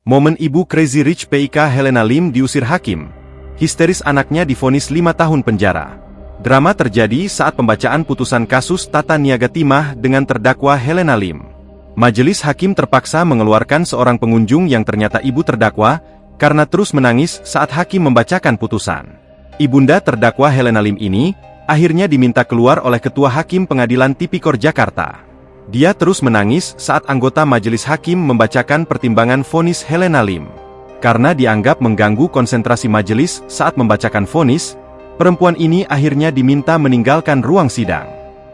Momen ibu Crazy Rich PIK Helena Lim diusir hakim. Histeris anaknya divonis 5 tahun penjara. Drama terjadi saat pembacaan putusan kasus tata niaga timah dengan terdakwa Helena Lim. Majelis hakim terpaksa mengeluarkan seorang pengunjung yang ternyata ibu terdakwa, karena terus menangis saat hakim membacakan putusan. Ibunda terdakwa Helena Lim ini, akhirnya diminta keluar oleh Ketua Hakim Pengadilan Tipikor Jakarta. Dia terus menangis saat anggota majelis hakim membacakan pertimbangan vonis Helena Lim. Karena dianggap mengganggu konsentrasi majelis saat membacakan vonis, perempuan ini akhirnya diminta meninggalkan ruang sidang.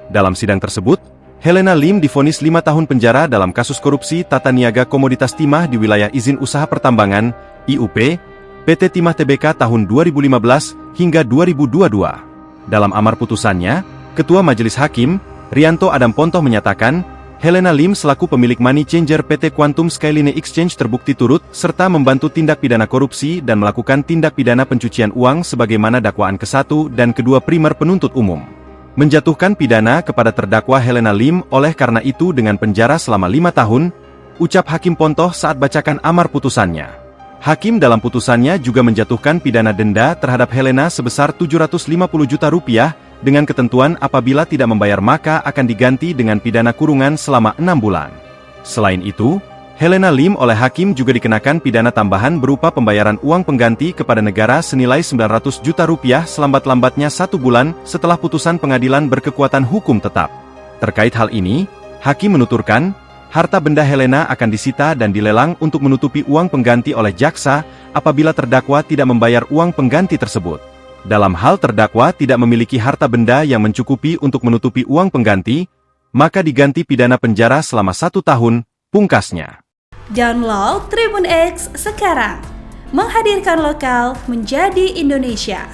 Dalam sidang tersebut, Helena Lim divonis 5 tahun penjara dalam kasus korupsi tata niaga komoditas timah di wilayah izin usaha pertambangan, IUP, PT Timah Tbk tahun 2015 hingga 2022. Dalam amar putusannya, Ketua Majelis Hakim, Rianto Adam Pontoh menyatakan, Helena Lim selaku pemilik money changer PT Quantum Skyline Exchange terbukti turut serta membantu tindak pidana korupsi dan melakukan tindak pidana pencucian uang sebagaimana dakwaan ke-1 dan kedua primer penuntut umum. Menjatuhkan pidana kepada terdakwa Helena Lim oleh karena itu dengan penjara selama 5 tahun, ucap Hakim Pontoh saat bacakan amar putusannya. Hakim dalam putusannya juga menjatuhkan pidana denda terhadap Helena sebesar Rp750 juta dengan ketentuan apabila tidak membayar maka akan diganti dengan pidana kurungan selama 6 bulan. Selain itu, Helena Lim oleh hakim juga dikenakan pidana tambahan berupa pembayaran uang pengganti kepada negara senilai Rp900 juta selambat-lambatnya 1 bulan setelah putusan pengadilan berkekuatan hukum tetap. Terkait hal ini, hakim menuturkan, harta benda Helena akan disita dan dilelang untuk menutupi uang pengganti oleh jaksa apabila terdakwa tidak membayar uang pengganti tersebut. Dalam hal terdakwa tidak memiliki harta benda yang mencukupi untuk menutupi uang pengganti, maka diganti pidana penjara selama 1 tahun, pungkasnya. Download Tribun X sekarang, menghadirkan lokal menjadi Indonesia.